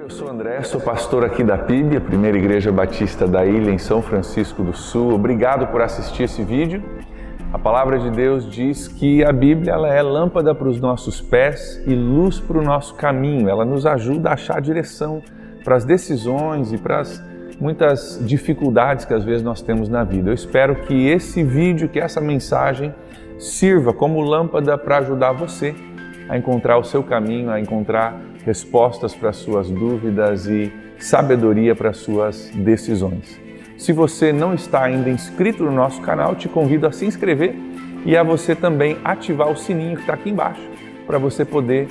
Eu sou André, sou pastor aqui da PIB, a Primeira Igreja Batista da Ilha, em São Francisco do Sul. Obrigado por assistir esse vídeo. A palavra de Deus diz que a Bíblia ela é lâmpada para os nossos pés e luz para o nosso caminho. Ela nos ajuda a achar direção para as decisões e para as muitas dificuldades que às vezes nós temos na vida. Eu espero que esse vídeo, que essa mensagem sirva como lâmpada para ajudar você a encontrar o seu caminho, a encontrar respostas para as suas dúvidas e sabedoria para as suas decisões. Se você não está ainda inscrito no nosso canal, te convido a se inscrever e a você também ativar o sininho que está aqui embaixo, para você poder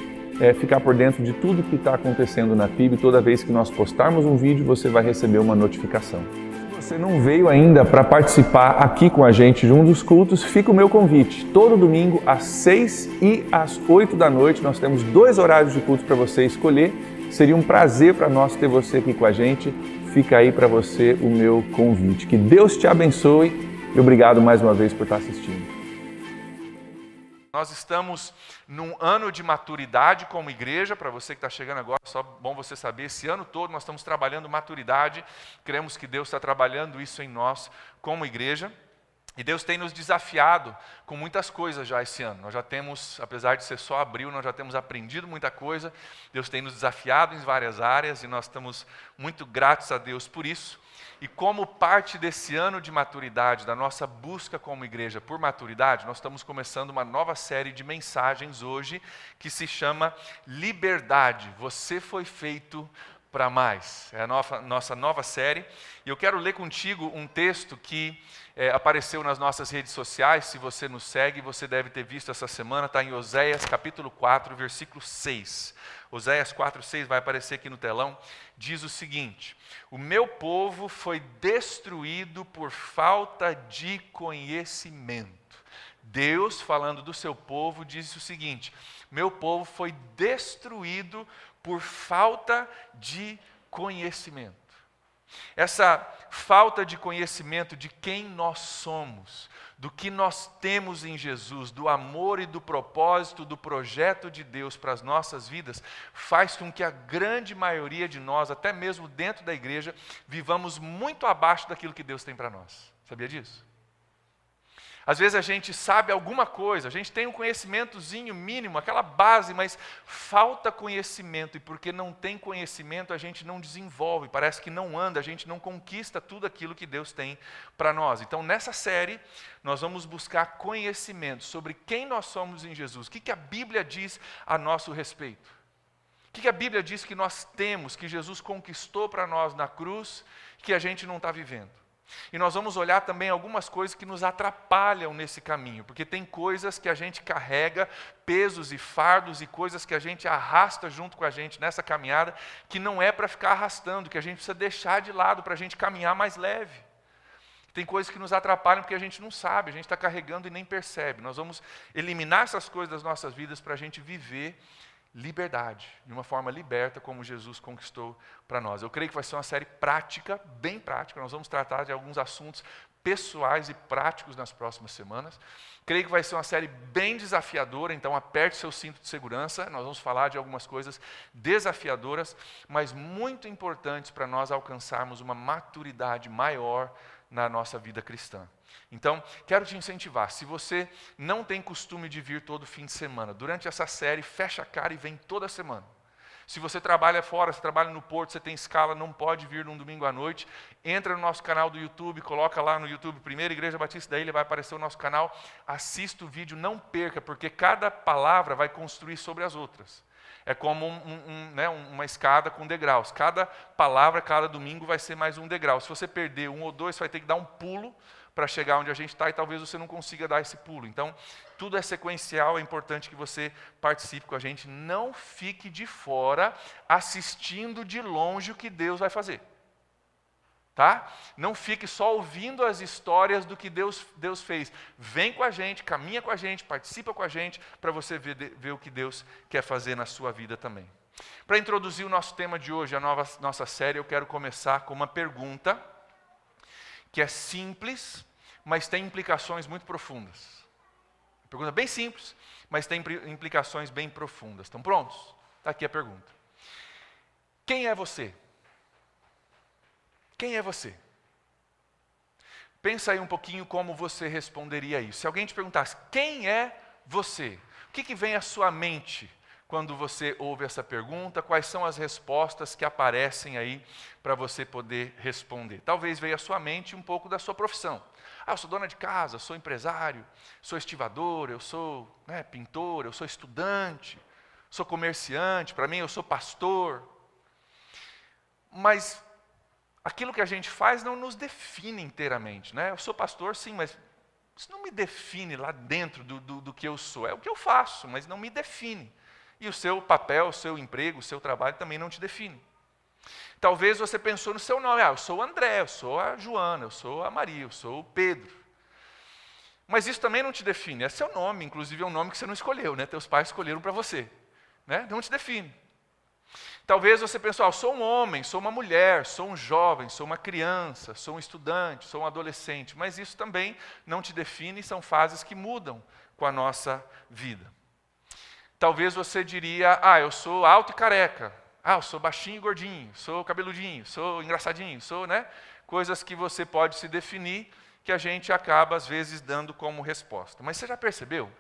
ficar por dentro de tudo que está acontecendo na PIB. Toda vez que nós postarmos um vídeo, você vai receber uma notificação. Se você não veio ainda para participar aqui com a gente de um dos cultos, fica o meu convite. Todo domingo, às 6 e às 8 da noite, nós temos 2 horários de culto para você escolher. Seria um prazer para nós ter você aqui com a gente. Fica aí para você o meu convite. Que Deus te abençoe e obrigado mais uma vez por estar assistindo. Nós estamos num ano de maturidade como igreja. Para você que está chegando agora, só bom você saber, esse ano todo nós estamos trabalhando maturidade. Cremos que Deus está trabalhando isso em nós como igreja. E Deus tem nos desafiado com muitas coisas já esse ano. Nós já temos, apesar de ser só abril, nós já temos aprendido muita coisa. Deus tem nos desafiado em várias áreas e nós estamos muito gratos a Deus por isso. E como parte desse ano de maturidade, da nossa busca como igreja por maturidade, nós estamos começando uma nova série de mensagens hoje que se chama Liberdade. Você foi feito para mais. É a nossa nova série. E eu quero ler contigo um texto que apareceu nas nossas redes sociais. Se você nos segue, você deve ter visto essa semana. Está em Oséias capítulo 4, versículo 6. Oséias 4, 6 vai aparecer aqui no telão. Diz o seguinte: o meu povo foi destruído por falta de conhecimento. Deus, falando do seu povo, diz o seguinte: meu povo foi destruído por falta de conhecimento. Essa falta de conhecimento de quem nós somos, do que nós temos em Jesus, do amor e do propósito, do projeto de Deus para as nossas vidas, faz com que a grande maioria de nós, até mesmo dentro da igreja, vivamos muito abaixo daquilo que Deus tem para nós. Sabia disso? Às vezes a gente sabe alguma coisa, a gente tem um conhecimentozinho mínimo, aquela base, mas falta conhecimento. E porque não tem conhecimento, a gente não desenvolve, parece que não anda, a gente não conquista tudo aquilo que Deus tem para nós. Então, nessa série, nós vamos buscar conhecimento sobre quem nós somos em Jesus. O que a Bíblia diz a nosso respeito? O que a Bíblia diz que nós temos, que Jesus conquistou para nós na cruz, que a gente não está vivendo? E nós vamos olhar também algumas coisas que nos atrapalham nesse caminho, porque tem coisas que a gente carrega, pesos e fardos e coisas que a gente arrasta junto com a gente nessa caminhada, que não é para ficar arrastando, que a gente precisa deixar de lado para a gente caminhar mais leve. Tem coisas que nos atrapalham porque a gente não sabe, a gente está carregando e nem percebe. Nós vamos eliminar essas coisas das nossas vidas para a gente viver liberdade, de uma forma liberta, como Jesus conquistou para nós. Eu creio que vai ser uma série prática, bem prática. Nós vamos tratar de alguns assuntos pessoais e práticos nas próximas semanas. Creio que vai ser uma série bem desafiadora, então aperte seu cinto de segurança. Nós vamos falar de algumas coisas desafiadoras, mas muito importantes para nós alcançarmos uma maturidade maior na nossa vida cristã. Então, quero te incentivar, se você não tem costume de vir todo fim de semana, durante essa série, fecha a cara e vem toda semana. Se você trabalha fora, você trabalha no Porto, você tem escala, não pode vir num domingo à noite, entra no nosso canal do YouTube, coloca lá no YouTube, Primeira Igreja Batista da Ilha, vai aparecer o nosso canal, assista o vídeo, não perca, porque cada palavra vai construir sobre as outras. É como uma escada com degraus. Cada palavra, cada domingo vai ser mais um degrau. Se você perder um ou dois, você vai ter que dar um pulo para chegar onde a gente está e talvez você não consiga dar esse pulo. Então, tudo é sequencial, é importante que você participe com a gente. Não fique de fora assistindo de longe o que Deus vai fazer. Tá? Não fique só ouvindo as histórias do que Deus fez. Vem com a gente, caminha com a gente, participa com a gente, para você ver o que Deus quer fazer na sua vida também. Para introduzir o nosso tema de hoje, a nossa série, eu quero começar com uma pergunta que é simples, mas tem implicações muito profundas. Pergunta bem simples, mas tem implicações bem profundas. Estão prontos? Está aqui a pergunta. Quem é você? Quem é você? Pensa aí um pouquinho como você responderia isso. Se alguém te perguntasse, quem é você? O que vem à sua mente quando você ouve essa pergunta? Quais são as respostas que aparecem aí para você poder responder? Talvez veja à sua mente um pouco da sua profissão. Eu sou dona de casa, sou empresário, sou estivador, eu sou pintor, eu sou estudante, sou comerciante, para mim eu sou pastor. Mas aquilo que a gente faz não nos define inteiramente, né? Eu sou pastor, sim, mas isso não me define lá dentro do que eu sou. É o que eu faço, mas não me define. E o seu papel, o seu emprego, o seu trabalho também não te define. Talvez você pensou no seu nome. Eu sou o André, eu sou a Joana, eu sou a Maria, eu sou o Pedro. Mas isso também não te define. É seu nome, inclusive é um nome que você não escolheu, né? Teus pais escolheram para você. Né? Não te define. Talvez você pensou, eu sou um homem, sou uma mulher, sou um jovem, sou uma criança, sou um estudante, sou um adolescente. Mas isso também não te define, são fases que mudam com a nossa vida. Talvez você diria, eu sou alto e careca. Eu sou baixinho e gordinho, sou cabeludinho, sou engraçadinho, sou, né? Coisas que você pode se definir, que a gente acaba, às vezes, dando como resposta. Mas você já percebeu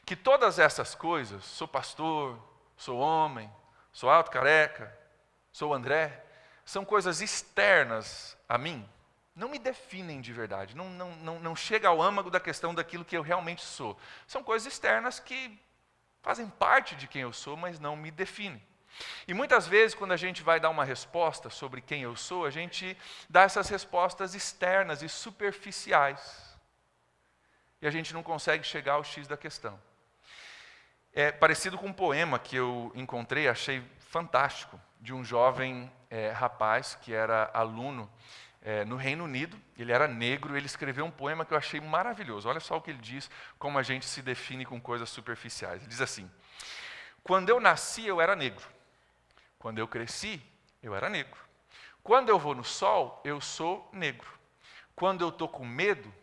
que todas essas coisas, sou pastor, sou homem, sou alto, careca, sou André, são coisas externas a mim, não me definem de verdade, não chega ao âmago da questão daquilo que eu realmente sou. São coisas externas que fazem parte de quem eu sou, mas não me definem. E muitas vezes, quando a gente vai dar uma resposta sobre quem eu sou, a gente dá essas respostas externas e superficiais. E a gente não consegue chegar ao X da questão. É parecido com um poema que eu encontrei, achei fantástico, de um jovem rapaz que era aluno no Reino Unido. Ele era negro, ele escreveu um poema que eu achei maravilhoso. Olha só o que ele diz, como a gente se define com coisas superficiais. Ele diz assim: quando eu nasci, eu era negro. Quando eu cresci, eu era negro. Quando eu vou no sol, eu sou negro. Quando eu estou com medo,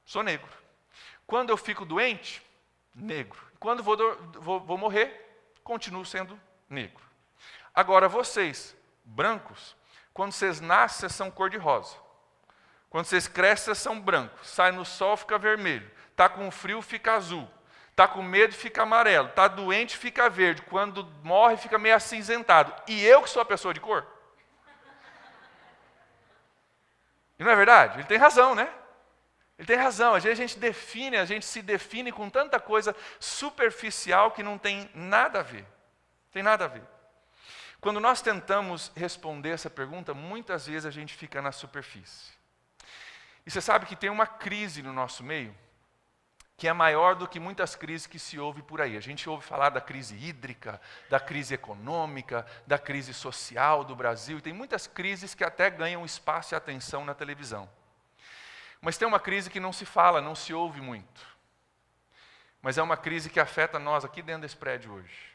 sou negro. Quando eu fico doente, negro. Quando vou morrer, continuo sendo negro. Agora vocês, brancos, quando vocês nascem, vocês são cor-de-rosa. Quando vocês crescem, vocês são brancos. Sai no sol, fica vermelho. Está com frio, fica azul. Está com medo, fica amarelo. Está doente, fica verde. Quando morre, fica meio acinzentado. E eu que sou a pessoa de cor? E não é verdade? Ele tem razão, né? Ele tem razão. Às vezes a gente se define com tanta coisa superficial que não tem nada a ver. Tem nada a ver. Quando nós tentamos responder essa pergunta, muitas vezes a gente fica na superfície. E você sabe que tem uma crise no nosso meio que é maior do que muitas crises que se ouve por aí. A gente ouve falar da crise hídrica, da crise econômica, da crise social do Brasil, e tem muitas crises que até ganham espaço e atenção na televisão. Mas tem uma crise que não se fala, não se ouve muito. Mas é uma crise que afeta nós aqui dentro desse prédio hoje.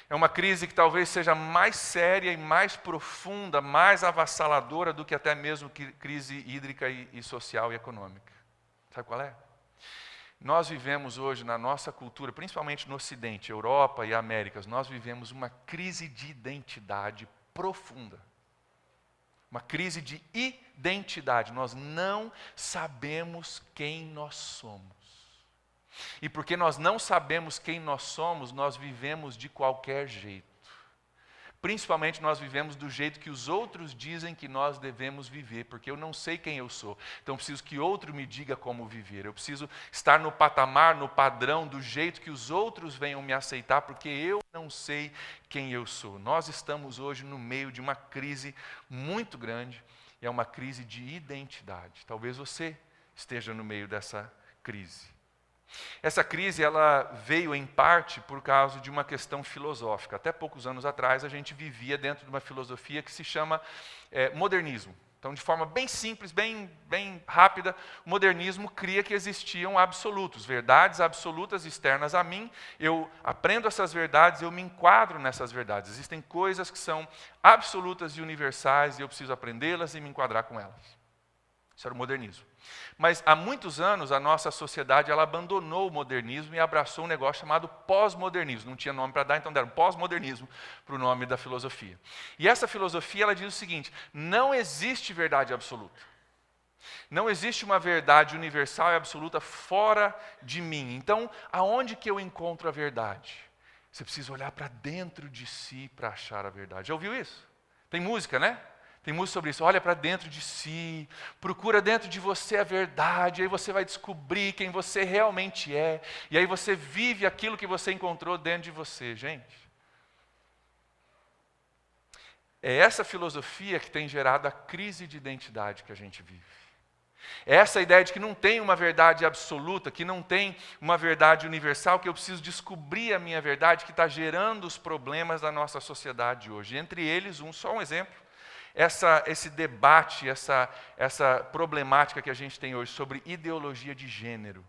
É uma crise que talvez seja mais séria e mais profunda, mais avassaladora do que até mesmo crise hídrica e social e econômica. Sabe qual é? Nós vivemos hoje na nossa cultura, principalmente no Ocidente, Europa e Américas, nós vivemos uma crise de identidade profunda. Uma crise de identidade. Nós não sabemos quem nós somos. E porque nós não sabemos quem nós somos, nós vivemos de qualquer jeito. Principalmente nós vivemos do jeito que os outros dizem que nós devemos viver, porque eu não sei quem eu sou. Então eu preciso que outro me diga como viver. Eu preciso estar no patamar, no padrão, do jeito que os outros venham me aceitar, porque eu não sei quem eu sou. Nós estamos hoje no meio de uma crise muito grande, e é uma crise de identidade. Talvez você esteja no meio dessa crise. Essa crise ela veio em parte por causa de uma questão filosófica. Até poucos anos atrás a gente vivia dentro de uma filosofia que se chama modernismo. Então, de forma bem simples, bem rápida, o modernismo cria que existiam absolutos, verdades absolutas externas a mim. Eu aprendo essas verdades, eu me enquadro nessas verdades. Existem coisas que são absolutas e universais e eu preciso aprendê-las e me enquadrar com elas. Isso era o modernismo. Mas há muitos anos a nossa sociedade ela abandonou o modernismo e abraçou um negócio chamado pós-modernismo. Não tinha nome para dar, então deram pós-modernismo para o nome da filosofia. E essa filosofia ela diz o seguinte: não existe verdade absoluta. Não existe uma verdade universal e absoluta fora de mim. Então, aonde que eu encontro a verdade? Você precisa olhar para dentro de si para achar a verdade. Já ouviu isso? Tem música, né? Tem música sobre isso. Olha para dentro de si, procura dentro de você a verdade, aí você vai descobrir quem você realmente é, e aí você vive aquilo que você encontrou dentro de você. Gente, é essa filosofia que tem gerado a crise de identidade que a gente vive. É essa ideia de que não tem uma verdade absoluta, que não tem uma verdade universal, que eu preciso descobrir a minha verdade, que está gerando os problemas da nossa sociedade hoje. Entre eles, só um exemplo. Esse debate, essa problemática que a gente tem hoje sobre ideologia de gênero,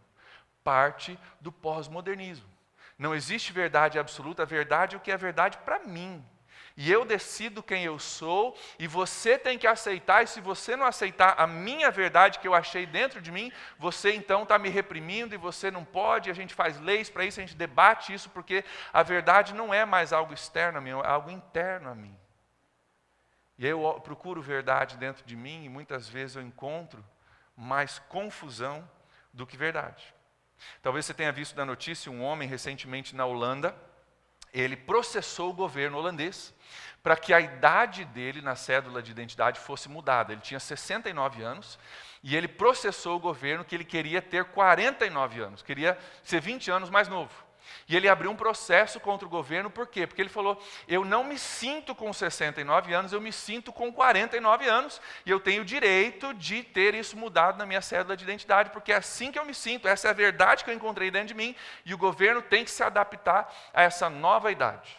parte do pós-modernismo. Não existe verdade absoluta, a verdade é o que é verdade para mim. E eu decido quem eu sou, e você tem que aceitar, e se você não aceitar a minha verdade que eu achei dentro de mim, você então está me reprimindo, e você não pode, a gente faz leis para isso, a gente debate isso, porque a verdade não é mais algo externo a mim, é algo interno a mim. E eu procuro verdade dentro de mim e muitas vezes eu encontro mais confusão do que verdade. Talvez você tenha visto na notícia um homem recentemente na Holanda, ele processou o governo holandês para que a idade dele na cédula de identidade fosse mudada. Ele tinha 69 anos e ele processou o governo que ele queria ter 49 anos, queria ser 20 anos mais novo. E ele abriu um processo contra o governo, por quê? Porque ele falou, eu não me sinto com 69 anos, eu me sinto com 49 anos, e eu tenho o direito de ter isso mudado na minha cédula de identidade, porque é assim que eu me sinto, essa é a verdade que eu encontrei dentro de mim, e o governo tem que se adaptar a essa nova idade.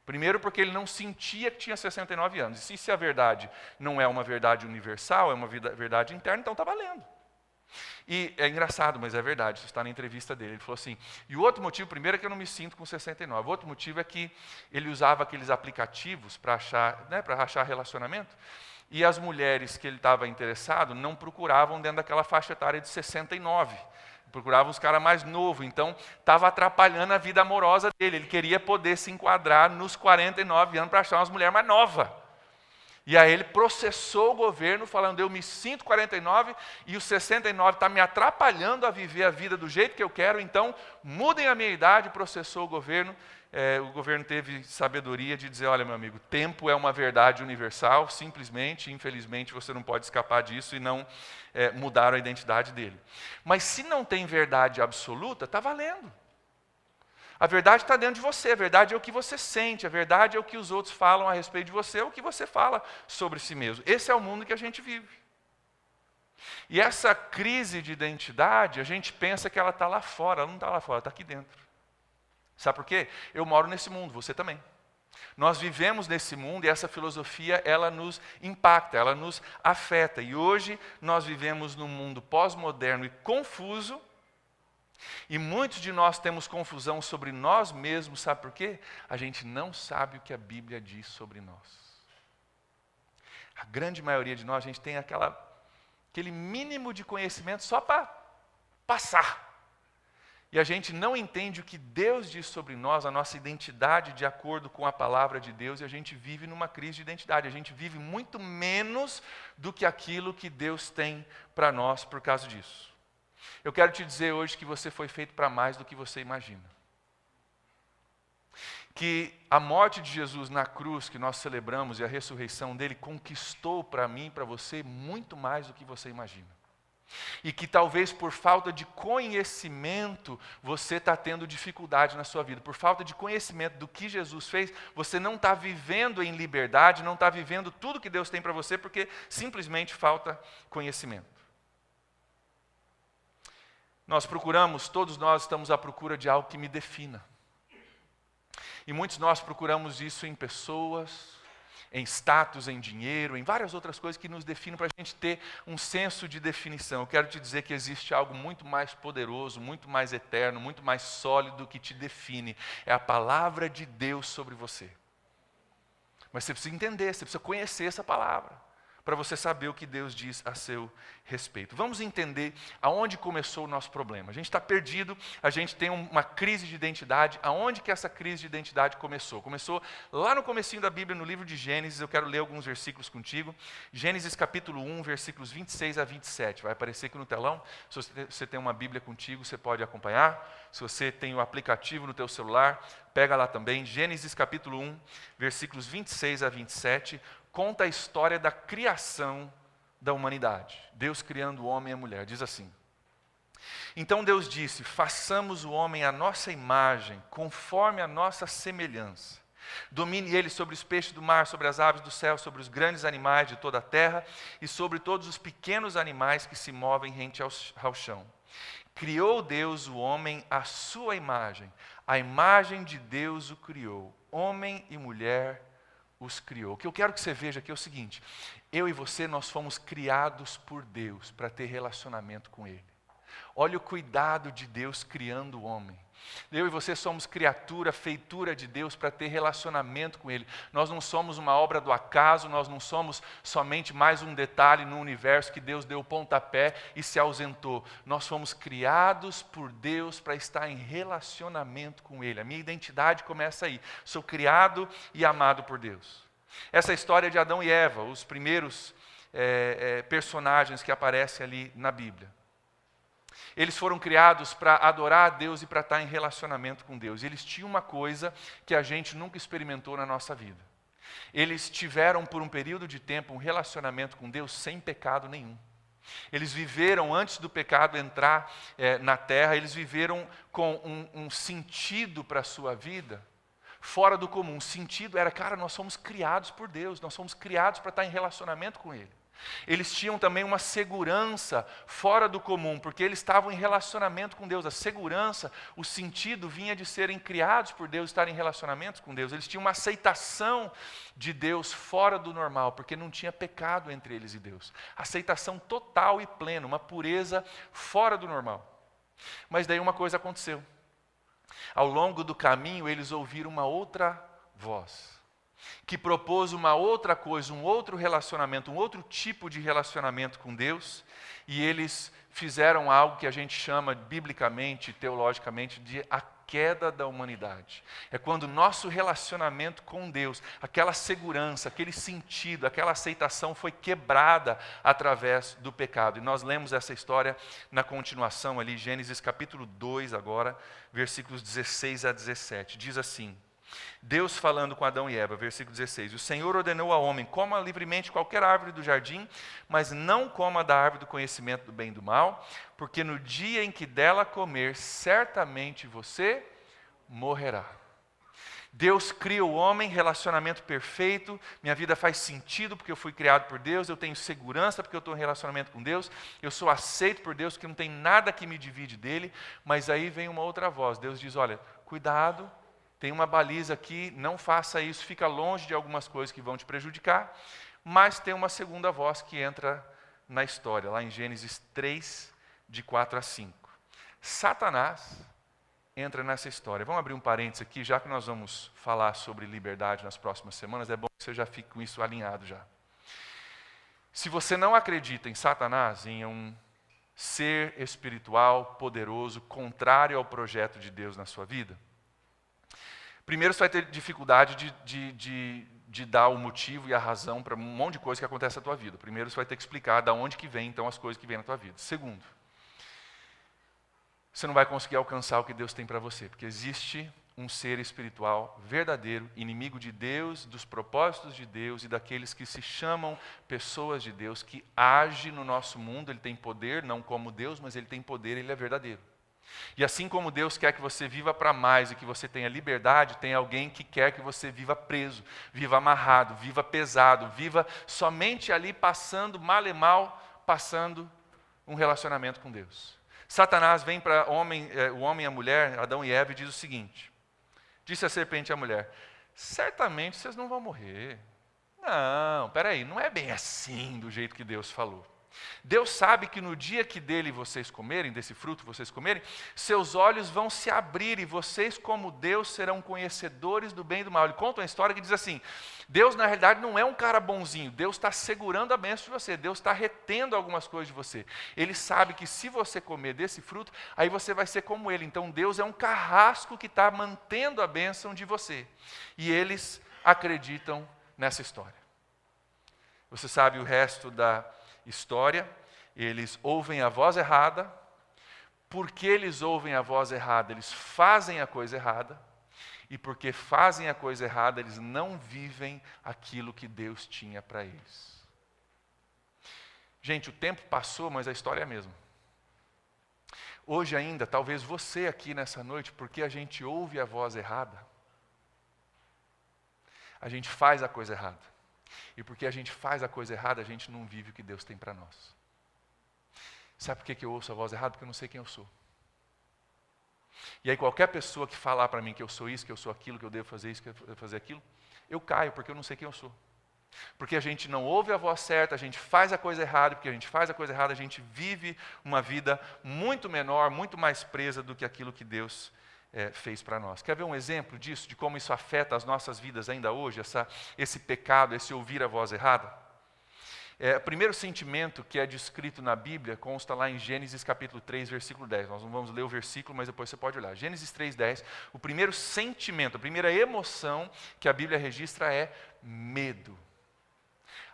Primeiro porque ele não sentia que tinha 69 anos, e se a verdade não é uma verdade universal, é uma verdade interna, então está valendo. E é engraçado, mas é verdade, isso está na entrevista dele. Ele falou assim, e o outro motivo, primeiro é que eu não me sinto com 69. O outro motivo é que ele usava aqueles aplicativos para achar relacionamento, e as mulheres que ele estava interessado não procuravam dentro daquela faixa etária de 69. Procuravam os caras mais novos, então estava atrapalhando a vida amorosa dele. Ele queria poder se enquadrar nos 49 anos para achar umas mulheres mais novas. E aí ele processou o governo falando, eu me sinto 49 e os 69 está me atrapalhando a viver a vida do jeito que eu quero, então mudem a minha idade. Processou o governo teve sabedoria de dizer, olha meu amigo, tempo é uma verdade universal, simplesmente, infelizmente você não pode escapar disso, e não mudaram a identidade dele. Mas se não tem verdade absoluta, está valendo. A verdade está dentro de você, a verdade é o que você sente, a verdade é o que os outros falam a respeito de você, é o que você fala sobre si mesmo. Esse é o mundo que a gente vive. E essa crise de identidade, a gente pensa que ela está lá fora, ela não está lá fora, ela está aqui dentro. Sabe por quê? Eu moro nesse mundo, você também. Nós vivemos nesse mundo e essa filosofia, ela nos impacta, ela nos afeta. E hoje nós vivemos num mundo pós-moderno e confuso, e muitos de nós temos confusão sobre nós mesmos, sabe por quê? A gente não sabe o que a Bíblia diz sobre nós. A grande maioria de nós, a gente tem aquele mínimo de conhecimento só para passar. E a gente não entende o que Deus diz sobre nós, a nossa identidade de acordo com a palavra de Deus, e a gente vive numa crise de identidade. A gente vive muito menos do que aquilo que Deus tem para nós por causa disso. Eu quero te dizer hoje que você foi feito para mais do que você imagina. Que a morte de Jesus na cruz, que nós celebramos, e a ressurreição dele, conquistou para mim e para você muito mais do que você imagina. E que talvez por falta de conhecimento, você está tendo dificuldade na sua vida. Por falta de conhecimento do que Jesus fez, você não está vivendo em liberdade, não está vivendo tudo que Deus tem para você, porque simplesmente falta conhecimento. Todos nós estamos à procura de algo que me defina. E muitos de nós procuramos isso em pessoas, em status, em dinheiro, em várias outras coisas que nos definem para a gente ter um senso de definição. Eu quero te dizer que existe algo muito mais poderoso, muito mais eterno, muito mais sólido que te define. É a palavra de Deus sobre você. Mas você precisa entender, você precisa conhecer essa palavra. para você saber o que Deus diz a seu respeito. Vamos entender aonde começou o nosso problema. A gente está perdido, a gente tem uma crise de identidade. Aonde que essa crise de identidade começou? Começou lá no comecinho da Bíblia, no livro de Gênesis. Eu quero ler alguns versículos contigo. Gênesis capítulo 1, versículos 26 a 27. Vai aparecer aqui no telão. Se você tem uma Bíblia contigo, você pode acompanhar. Se você tem o aplicativo no teu celular, pega lá também. Gênesis capítulo 1, versículos 26 a 27. Conta a história da criação da humanidade. Deus criando o homem e a mulher. Diz assim: então Deus disse, façamos o homem à nossa imagem, conforme a nossa semelhança. Domine ele sobre os peixes do mar, sobre as aves do céu, sobre os grandes animais de toda a terra e sobre todos os pequenos animais que se movem rente ao chão. Criou Deus o homem à sua imagem. A imagem de Deus o criou. Homem e mulher os criou. O que eu quero que você veja aqui é o seguinte: eu e você, nós fomos criados por Deus para ter relacionamento com Ele. Olha o cuidado de Deus criando o homem. Eu e você somos criatura, feitura de Deus para ter relacionamento com Ele. Nós não somos uma obra do acaso, nós não somos somente mais um detalhe no universo que Deus deu o pontapé e se ausentou. Nós fomos criados por Deus para estar em relacionamento com Ele. A minha identidade começa aí. Sou criado e amado por Deus. Essa história de Adão e Eva, os primeiros personagens que aparecem ali na Bíblia. Eles foram criados para adorar a Deus e para estar em relacionamento com Deus. Eles tinham uma coisa que a gente nunca experimentou na nossa vida. Eles tiveram por um período de tempo um relacionamento com Deus sem pecado nenhum. Eles viveram, antes do pecado entrar na terra, eles viveram com um sentido para a sua vida fora do comum. O sentido era, cara, nós somos criados por Deus, nós somos criados para estar em relacionamento com Ele. Eles tinham também uma segurança fora do comum, porque eles estavam em relacionamento com Deus. A segurança, o sentido vinha de serem criados por Deus, estarem em relacionamento com Deus. Eles tinham uma aceitação de Deus fora do normal, porque não tinha pecado entre eles e Deus. Aceitação total e plena, uma pureza fora do normal. Mas daí uma coisa aconteceu. Ao longo do caminho, eles ouviram uma outra voz, que propôs uma outra coisa, um outro relacionamento, um outro tipo de relacionamento com Deus, e eles fizeram algo que a gente chama biblicamente, teologicamente, de a queda da humanidade. É quando o nosso relacionamento com Deus, aquela segurança, aquele sentido, aquela aceitação foi quebrada através do pecado. E nós lemos essa história na continuação ali, Gênesis capítulo 2 agora, versículos 16 a 17. Diz assim: Deus falando com Adão e Eva, versículo 16: o Senhor ordenou ao homem, coma livremente qualquer árvore do jardim, mas não coma da árvore do conhecimento do bem e do mal, porque no dia em que dela comer, certamente você morrerá. Deus cria o homem, relacionamento perfeito, minha vida faz sentido porque eu fui criado por Deus, eu tenho segurança porque eu estou em relacionamento com Deus, eu sou aceito por Deus porque não tem nada que me divide dele, mas aí vem uma outra voz, Deus diz, olha, cuidado, tem uma baliza aqui, não faça isso, fica longe de algumas coisas que vão te prejudicar, mas tem uma segunda voz que entra na história, lá em Gênesis 3, de 4 a 5. Satanás entra nessa história. Vamos abrir um parênteses aqui, já que nós vamos falar sobre liberdade nas próximas semanas, é bom que você já fique com isso alinhado já. Se você não acredita em Satanás, em um ser espiritual, poderoso, contrário ao projeto de Deus na sua vida, primeiro você vai ter dificuldade de dar o motivo e a razão para um monte de coisa que acontece na tua vida. Primeiro você vai ter que explicar de onde que vem então as coisas que vêm na tua vida. Segundo, você não vai conseguir alcançar o que Deus tem para você, porque existe um ser espiritual verdadeiro, inimigo de Deus, dos propósitos de Deus e daqueles que se chamam pessoas de Deus, que age no nosso mundo. Ele tem poder, não como Deus, mas ele tem poder, ele é verdadeiro. E assim como Deus quer que você viva para mais e que você tenha liberdade, tem alguém que quer que você viva preso, viva amarrado, viva pesado, viva somente ali passando, mal e mal, passando um relacionamento com Deus. Satanás vem para o homem e a mulher, Adão e Eva, e diz o seguinte: disse a serpente à mulher, certamente vocês não vão morrer. Não, peraí, não é bem assim do jeito que Deus falou. Deus sabe que no dia que desse fruto vocês comerem, seus olhos vão se abrir e vocês, como Deus, serão conhecedores do bem e do mal. Ele conta uma história que diz assim: Deus na realidade não é um cara bonzinho, Deus está segurando a bênção de você, Deus está retendo algumas coisas de você. Ele sabe que se você comer desse fruto, aí você vai ser como Ele. Então Deus é um carrasco que está mantendo a bênção de você. E eles acreditam nessa história. Você sabe o resto da história. Eles ouvem a voz errada. Porque eles ouvem a voz errada, eles fazem a coisa errada. E porque fazem a coisa errada, eles não vivem aquilo que Deus tinha para eles. Gente, o tempo passou, mas a história é a mesma. Hoje ainda, talvez você aqui nessa noite, porque a gente ouve a voz errada, a gente faz a coisa errada. E porque a gente faz a coisa errada, a gente não vive o que Deus tem para nós. Sabe por que eu ouço a voz errada? Porque eu não sei quem eu sou. E aí qualquer pessoa que falar para mim que eu sou isso, que eu sou aquilo, que eu devo fazer isso, que eu devo fazer aquilo, eu caio, porque eu não sei quem eu sou. Porque a gente não ouve a voz certa, a gente faz a coisa errada, porque a gente faz a coisa errada, a gente vive uma vida muito menor, muito mais presa do que aquilo que Deus fez para nós. Quer ver um exemplo disso, de como isso afeta as nossas vidas ainda hoje, esse pecado, esse ouvir a voz errada? O primeiro sentimento que é descrito na Bíblia consta lá em Gênesis capítulo 3, versículo 10. Nós não vamos ler o versículo, mas depois você pode olhar. Gênesis 3, 10, o primeiro sentimento, a primeira emoção que a Bíblia registra é medo.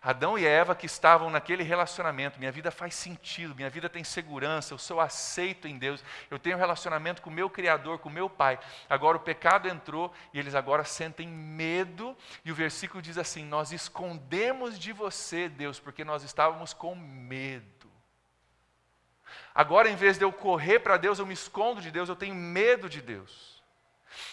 Adão e Eva que estavam naquele relacionamento, minha vida faz sentido, minha vida tem segurança, eu sou aceito em Deus, eu tenho um relacionamento com o meu Criador, com o meu Pai. Agora o pecado entrou e eles agora sentem medo, e o versículo diz assim: nós escondemos de você, Deus, porque nós estávamos com medo. Agora, em vez de eu correr para Deus, eu me escondo de Deus, eu tenho medo de Deus.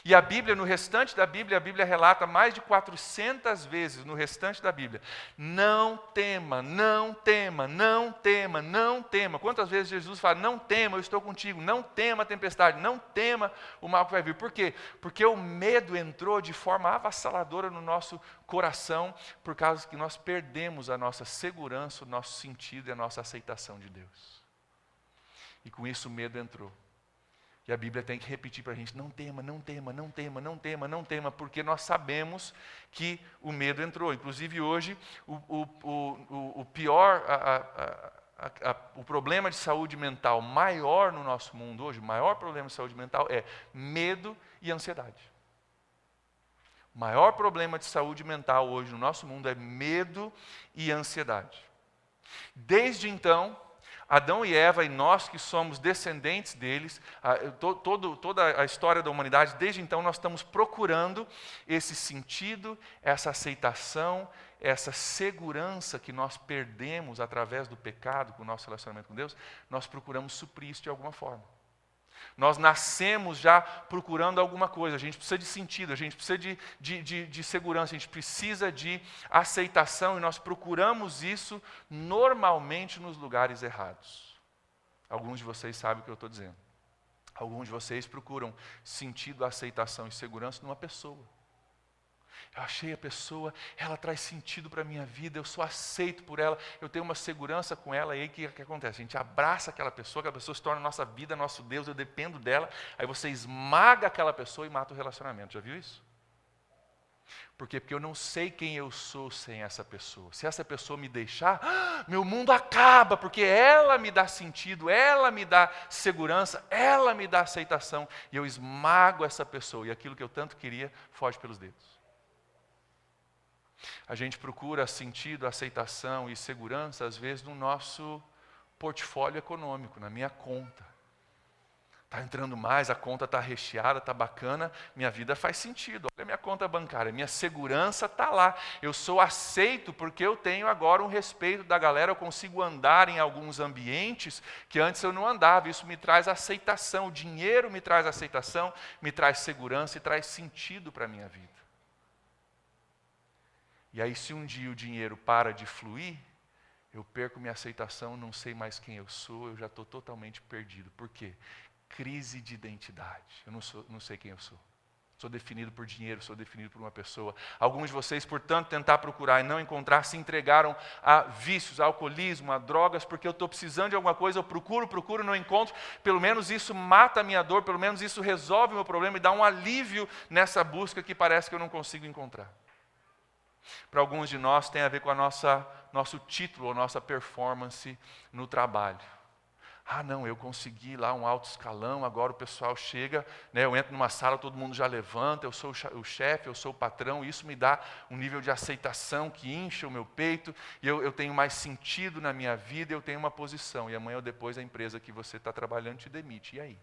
E a Bíblia, no restante da Bíblia, a Bíblia relata mais de 400 vezes no restante da Bíblia: não tema, não tema, não tema, não tema. Quantas vezes Jesus fala: não tema, eu estou contigo, não tema a tempestade, não tema o mal que vai vir. Por quê? Porque o medo entrou de forma avassaladora no nosso coração, por causa que nós perdemos a nossa segurança, o nosso sentido e a nossa aceitação de Deus. E com isso o medo entrou. E a Bíblia tem que repetir para a gente: não tema, não tema, não tema, não tema, não tema, porque nós sabemos que o medo entrou. Inclusive hoje, o pior, o problema de saúde mental maior no nosso mundo hoje, o maior problema de saúde mental é medo e ansiedade. O maior problema de saúde mental hoje no nosso mundo é medo e ansiedade. Desde então, Adão e Eva, e nós que somos descendentes deles, toda a história da humanidade, desde então nós estamos procurando esse sentido, essa aceitação, essa segurança que nós perdemos através do pecado, com o nosso relacionamento com Deus, nós procuramos suprir isso de alguma forma. Nós nascemos já procurando alguma coisa, a gente precisa de sentido, a gente precisa de segurança, a gente precisa de aceitação, e nós procuramos isso normalmente nos lugares errados. Alguns de vocês sabem o que eu estou dizendo. Alguns de vocês procuram sentido, aceitação e segurança numa pessoa. Eu achei a pessoa, ela traz sentido para a minha vida, eu sou aceito por ela, eu tenho uma segurança com ela, e aí o que acontece? A gente abraça aquela pessoa se torna nossa vida, nosso Deus, eu dependo dela, aí você esmaga aquela pessoa e mata o relacionamento. Já viu isso? Por quê? Porque eu não sei quem eu sou sem essa pessoa. Se essa pessoa me deixar, meu mundo acaba, porque ela me dá sentido, ela me dá segurança, ela me dá aceitação, e eu esmago essa pessoa, e aquilo que eu tanto queria foge pelos dedos. A gente procura sentido, aceitação e segurança, às vezes, no nosso portfólio econômico, na minha conta. Está entrando mais, a conta está recheada, está bacana, minha vida faz sentido. Olha a minha conta bancária, minha segurança está lá. Eu sou aceito porque eu tenho agora um respeito da galera, eu consigo andar em alguns ambientes que antes eu não andava. Isso me traz aceitação, o dinheiro me traz aceitação, me traz segurança e traz sentido para a minha vida. E aí, se um dia o dinheiro para de fluir, eu perco minha aceitação, não sei mais quem eu sou, eu já estou totalmente perdido. Por quê? Crise de identidade. Eu não sei quem eu sou. Sou definido por dinheiro, sou definido por uma pessoa. Alguns de vocês, por tanto tentar procurar e não encontrar, se entregaram a vícios, a alcoolismo, a drogas, porque eu estou precisando de alguma coisa, eu procuro, não encontro. Pelo menos isso mata a minha dor, pelo menos isso resolve o meu problema e dá um alívio nessa busca que parece que eu não consigo encontrar. Para alguns de nós tem a ver com nosso título, a nossa performance no trabalho. Ah, não, eu consegui lá um alto escalão, agora o pessoal chega, né, eu entro numa sala, todo mundo já levanta, eu sou o chefe, eu sou o patrão, e isso me dá um nível de aceitação que incha o meu peito, e eu tenho mais sentido na minha vida, eu tenho uma posição, e amanhã ou depois a empresa que você está trabalhando te demite, e aí?